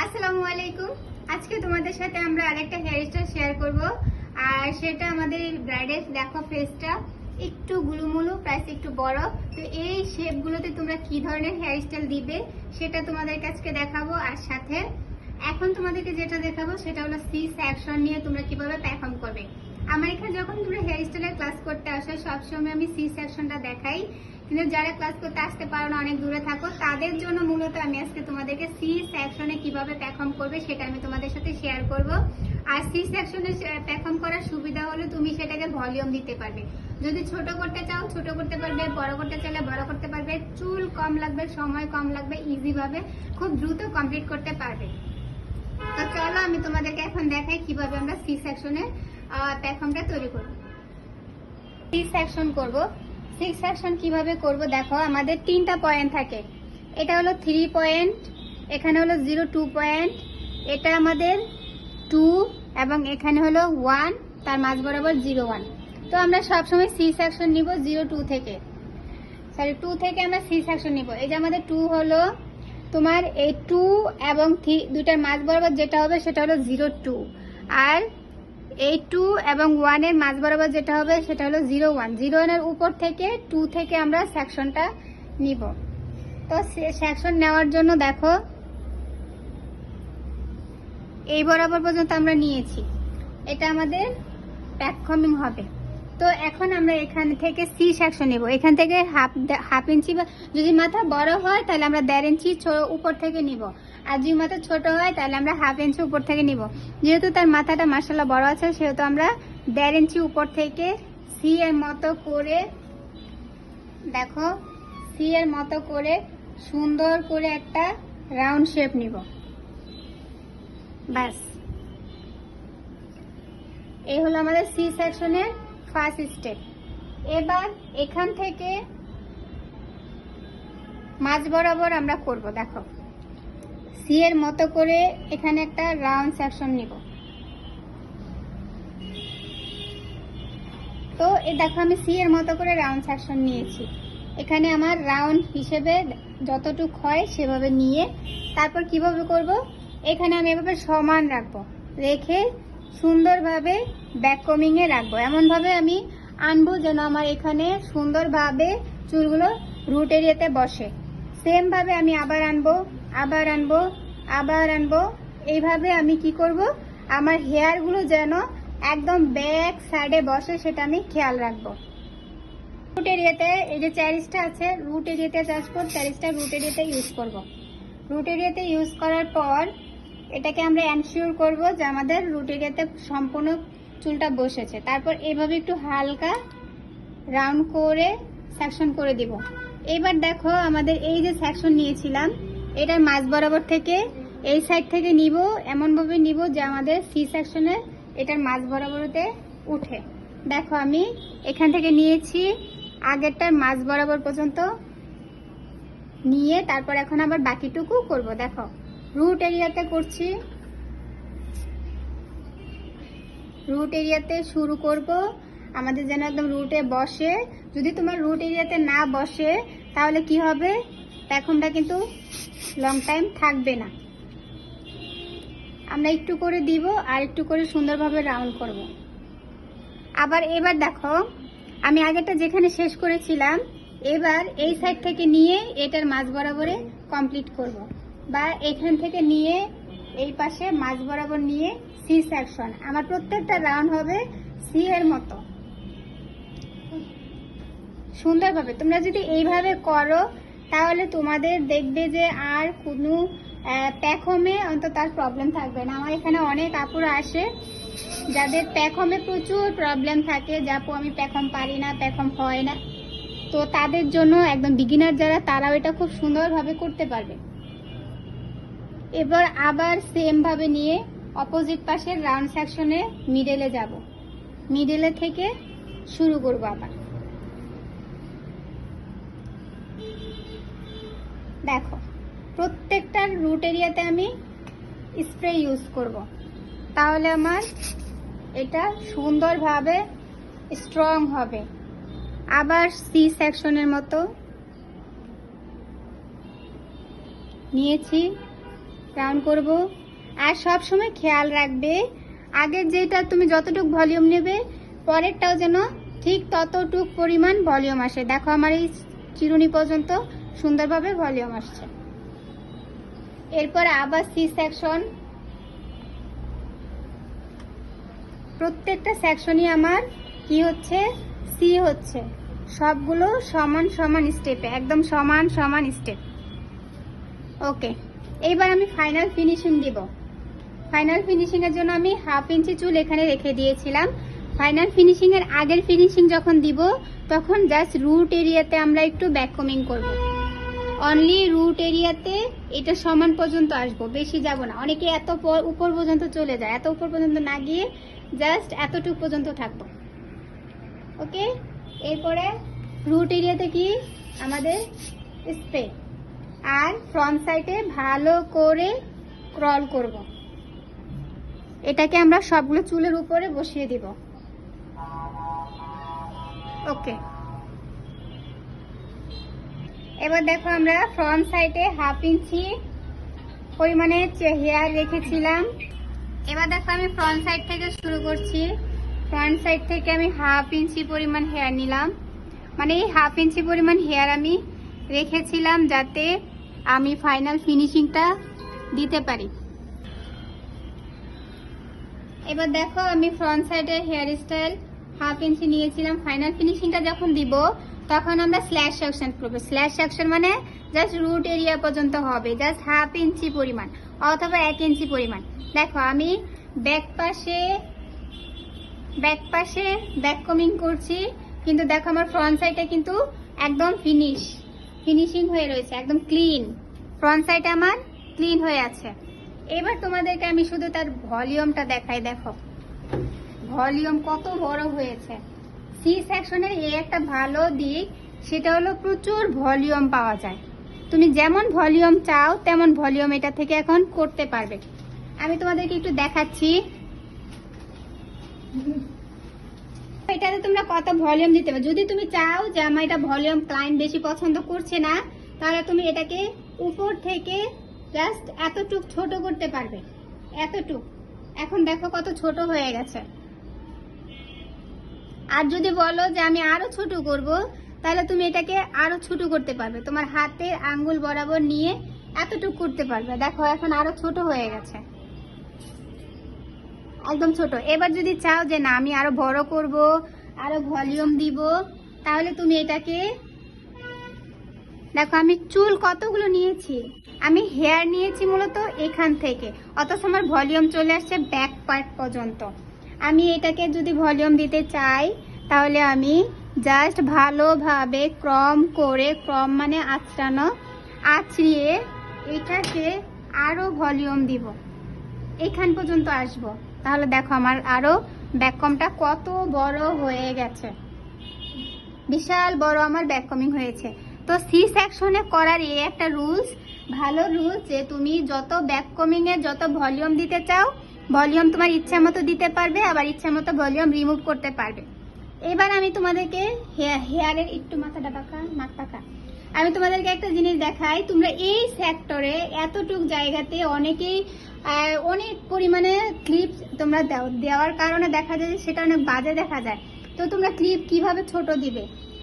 আসসালামু আলাইকুম। আজকে তোমাদের সাথে আমরা আরেকটা হেয়ার স্টাইল শেয়ার করব। আর সেটা আমাদের ব্রাইডের দেখো ফেসটা একটু গুলুমুলু প্লাস একটু বড়। তো এই শেপগুলোতে তোমরা কি ধরনের হেয়ার স্টাইল দিবে সেটা তোমাদেরকে আজকে দেখাবো। আর সাথে এখন তোমাদেরকে যেটা দেখাবো সেটা হলো সি সেকশন নিয়ে তোমরা কিভাবে পারফর্ম করবে। আমার এখানে যখন তোমরা হেয়ার স্টাইলের ক্লাস করতে আসো সবসময় আমি সি সেকশনটা দেখাই, কিন্তু যারা ক্লাস করতে আসতে পারো না, অনেক দূরে থাকো, তাদের জন্য মূলত আমি আজকে তোমাদেরকে সি সেকশনে কিভাবে পারফর্ম করবে সেটা আমি তোমাদের সাথে শেয়ার করব। আর সি সেকশনে পারফর্ম করার সুবিধা হলো তুমি সেটাকে ভলিউম দিতে পারবে। যদি ছোট করতে চাও ছোট করতে পারবে, বড় করতে চাইলে বড় করতে পারবে। চুল কম লাগবে, সময় কম লাগবে, ইজি ভাবে খুব দ্রুত কমপ্লিট করতে পারবে। তো চলো আমি তোমাদেরকে এখন দেখাই কিভাবে আমরা সি সেকশনে পারফর্মটা তৈরি করব। সি সেকশন করব। সিক্স সেকশন কিভাবে করব দেখো, আমাদের তিনটা পয়েন্ট থাকে। এটা হলো 3 পয়েন্ট, এখানে হলো 0.2 পয়েন্ট, এটা আমাদের 2 এবং এখানে হলো 1, তার মাঝ বরাবর 0.1। তো আমরা সবসময় সি সেকশন নিব 0.2 থেকে, সরি 2 থেকে আমরা সি সেকশন নিব। এই যে আমাদের 2 হলো তোমার এই 2 এবং 3 দুইটার মাঝ বরাবর যেটা হবে সেটা হলো 0.2, আর এই 2 এবং 1 এর মাঝ বরাবর যেটা হবে সেটা হলো 0.1। 0.1 এর উপর থেকে 2 থেকে আমরা সেকশনটা নিব। তো সেকশন নেওয়ার জন্য দেখো এই বরাবর পর্যন্ত আমরা নিয়েছি, এটা আমাদের প্যাকমিং হবে। তো এখন আমরা এখান থেকে সি সেকশন নেব। এখান থেকে হাফ ইঞ্চি, বা যদি মাথা বড় হয় তাহলে আমরা 1.5 ইঞ্চি উপর থেকে নিব, আর যদি মাথা ছোট হয় তাহলে আমরা হাফ ইঞ্চি উপর থেকে নিব। যেহেতু তার মাথাটা মাশাআল্লাহ বড় আছে সেহেতু আমরা 1.5 ইঞ্চি উপর থেকে সি এর মতো করে, দেখো সি এর মতো করে সুন্দর করে একটা রাউন্ড শেপ নিব। ব্যাস, এই হলো আমাদের সি সেকশনের ফার্স্ট স্টেপ। এবার এখান থেকে মাঝ বরাবর আমরা করব। দেখো সি এর মতো করে এখানে একটা রাউন্ড সেকশন নিব। তো এই দেখো আমি সি এর মতো করে রাউন্ড সেকশন নিয়েছি। এখানে আমার রাউন্ড হিসেবে যতটুকু হয় সেভাবে নিয়ে তারপর কিভাবে করব, এখানে আমি এভাবে সমান রাখবো, রেখে সুন্দরভাবে ব্যাক কমিংয়ে রাখবো। এমনভাবে আমি আনবো যেন আমার এখানে সুন্দরভাবে চুলগুলো রুট এরিয়াতে বসে। সেম ভাবে আমি আবার আনবো, আবার আনবো, আবার আনবো। এইভাবে আমি কি করব, আমার হেয়ারগুলো যেন একদম ব্যাক সাইডে বসে সেটা আমি খেয়াল রাখবো। রুট এরিয়াতে এই যে চ্যারিসটা আছে, রুট এরিয়াতে আসবো, চ্যারিসটা রুট এরিয়াতে ইউজ করব। রুট এরিয়াতে ইউজ করার পর এটাকে আমরা এনশিওর করব যে আমাদের রুট এরিয়াতে সম্পূর্ণ চুলটা বসেছে। তারপর এইভাবে একটু হালকা রাউন্ড করে সেকশন করে দিব। এবার দেখো আমাদের এই যে সেকশন নিয়েছিলাম এটার মাঝ বরাবর থেকে এই সাইড থেকে নিব, এমনভাবে নিব যে আমাদের সি সেকশনে এটার মাঝ বরাবরতে উঠে। দেখো আমি এখান থেকে নিয়েছি, আগেরটার মাঝ বরাবর পর্যন্ত নিয়ে তারপর এখন আবার বাকিটুকু করব। দেখো রুট এরিয়াতে করছি, রুট এরিয়াতে শুরু করব, আমাদের যেন একদম রুটে বসে। যদি তোমার রুট এরিয়াতে না বসে তাহলে কি হবে, পেখমটা কিন্তু লং টাইম থাকবে না। আমরা একটু করে দিব আর একটু করে সুন্দরভাবে রাউন্ড করব। আবার এবার দেখো আমি আগেরটা যেখানে শেষ করেছিলাম এবার এই সাইড থেকে নিয়ে এটার মাঝ বরাবরে কমপ্লিট করব, বা এখান থেকে নিয়ে এই পাশে মাঝ বরাবর নিয়ে সি সেকশন। আমার প্রত্যেকটা রাউন্ড হবে সি এর মতো সুন্দরভাবে। তোমরা যদি এইভাবে করো তাহলে তোমাদের দেখবে যে আর কোনো প্যাখমে অন্তত তার প্রবলেম থাকবে না। আমার এখানে অনেক আপুরা আসে যাদের প্যাখমে প্রচুর প্রবলেম থাকে, যে আপু আমি প্যাখম পারি না, প্যাখম হয় না। তো তাদের জন্য একদম বিগিনার যারা, তারাও এটা খুব সুন্দরভাবে করতে পারবে। এবার আবার সেম ভাবে নিয়ে অপোজিট পাশের রাউন্ড সেকশনে মিডলে যাব, মিডলে থেকে শুরু করব। আবার দেখো প্রত্যেকটার রুট এরিয়াতে আমি স্প্রে ইউজ করব, তাহলে আমার এটা সুন্দরভাবে স্ট্রং হবে। আবার সি সেকশনের মতো নিয়েছি, রাউন্ড করব। আর সব সময় খেয়াল রাখবে আগে যেটা তুমি যতটুকু ভলিউম নেবে পরেরটাও যেন ঠিক ততটুক পরিমাণ ভলিউম আসে। দেখো আমার এই চিরুনি পর্যন্ত সুন্দরভাবে ভলিউম আসছে। এরপরে আবার সি সেকশন, প্রত্যেকটা সেকশনই আমার কি হচ্ছে, সি হচ্ছে। সবগুলো সমান সমান স্টেপে, একদম সমান সমান স্টেপ। ওকে, এইবার আমি ফাইনাল ফিনিশিং দিব। ফাইনাল ফিনিশিং এর জন্য আমি 1/2 ইঞ্চি চুল এখানে রেখে দিয়েছিলাম। ফাইনাল ফিনিশিং এর আগের ফিনিশিং যখন দিব তখন জাস্ট রুট এরিয়াতে আমরা একটু ব্যাককমিং করব। অনলি রুট এরিয়াতে এটা সমান পর্যন্ত আসবো, বেশি যাব না। অনেকে এত উপর পর্যন্ত চলে যায়, এত উপর পর্যন্ত না গিয়ে জাস্ট এতটুকু পর্যন্ত থাকবো। ওকে, এরপরে রুট এরিয়াতে কি আমাদের স্প্রে, আর ফ্রন্ট সাইডে ভালো করে ক্রল করব। এটাকে আমরা সবগুলো চুলের উপরে বসিয়ে দিব। ওকে, এবার দেখো আমরা ফ্রন্ট সাইডে 1/2 ইঞ্চি পরিমাণে হেয়ার রেখেছিলাম। এবার দেখো আমি ফ্রন্ট সাইড থেকে শুরু করছি। ফ্রন্ট সাইড থেকে আমি 1/2 ইঞ্চি পরিমাণ হেয়ার নিলাম। মানে এই 1/2 ইঞ্চি পরিমাণ হেয়ার আমি রেখেছিলাম যাতে আমি ফাইনাল ফিনিশিংটা দিতে পারি। এবার দেখো আমি ফ্রন্ট সাইডের হেয়ার স্টাইল 1/2 ইঞ্চি নিয়েছিলাম। ফাইনাল ফিনিশিংটা যখন দিব তখন আমরা স্ল্যাশ সেকশন করব। স্ল্যাশ সেকশন মানে জাস্ট রুট এরিয়া পর্যন্ত হবে, জাস্ট 1/2 ইঞ্চি পরিমাণ অথবা 1 ইঞ্চি পরিমাণ। দেখো আমি ব্যাক পাশে ব্যাক কমিং করছি, কিন্তু দেখো আমার ফ্রন্ট সাইডে কিন্তু একদম ফিনিশিং হয়ে রয়েছে, একদম ক্লিন। ফ্রন্ট সাইডে আমার ক্লিন হয়ে আছে। এবার তোমাদেরকে আমি শুধু তার ভলিউমটা দেখাই। দেখো ভলিউম কত বড় হয়েছে। সি সেকশনের এই একটা ভালো দিক, সেটা হলো প্রচুর ভলিউম পাওয়া যায়। তুমি যেমন ভলিউম চাও তেমন ভলিউম এটা থেকে এখন করতে পারবে। আমি তোমাদেরকে একটু দেখাচ্ছি এটাতে তোমরা কত ভলিউম দিতে পারো। যদি তুমি চাও যে আমার এটা ভলিউম ক্লায়েন্ট বেশি পছন্দ করছে না, তাহলে তুমি এটাকে উপর থেকে জাস্ট এতটুক ছোট করতে পারবে, এতটুক। এখন দেখো কত ছোট হয়ে গেছে। আর যদি বলো যে আমি আরো ছোট করব, তাহলে তুমি এটাকে আরো ছোট করতে পারবে। তোমার হাতের আঙ্গুল বরাবর নিয়ে এতটুক করতে পারবে। দেখো এখন আরো ছোট হয়ে গেছে, একদম ছোট। এবার যদি চাও যে না আমি আরো বড় করব, আরো ভলিউম দিব, তাহলে তুমি এটাকে দেখো আমি চুল কতগুলো নিয়েছি, আমি হেয়ার নিয়েছি মূলত এখান থেকে, অথচ আমার ভলিউম চলে আসছে ব্যাক পার্ট পর্যন্ত। আমি এটাকে যদি ভলিউম দিতে চাই তাহলে আমি জাস্ট ভালোভাবে ক্রম মানে আঁচড়িয়ে এটাকে আরো ভলিউম দিব, এখান পর্যন্ত আসব। তাহলে দেখো আমার আরো ব্যাককমটা কত বড় হয়ে গেছে, বিশাল বড় আমার ব্যাককমিং হয়েছে। তো সি সেকশনে করার এই একটা রুলস, ভালো রুলস, যে তুমি যত ব্যাককমিং এ যত ভলিউম দিতে চাও, ভলিউম তোমার ইচ্ছা মতো দিতে পারবে, আবার ইচ্ছা মতো ভলিউম রিমুভ করতে পারবে। এবার আমি তোমাদেরকে হেয়ারের একটু মাথাটা পাকা আমি তোমাদেরকে একটা জিনিস দেখাই। তোমরা এই সেক্টরে এতটুক জায়গাতে অনেকেই অনেক পরিমাণে ক্লিপ তোমরা দেওয়ার কারণে দেখা যায় যে সেটা অনেক বাজে দেখা যায়। তো তোমরা ক্লিপ কিভাবে ছোট দিবে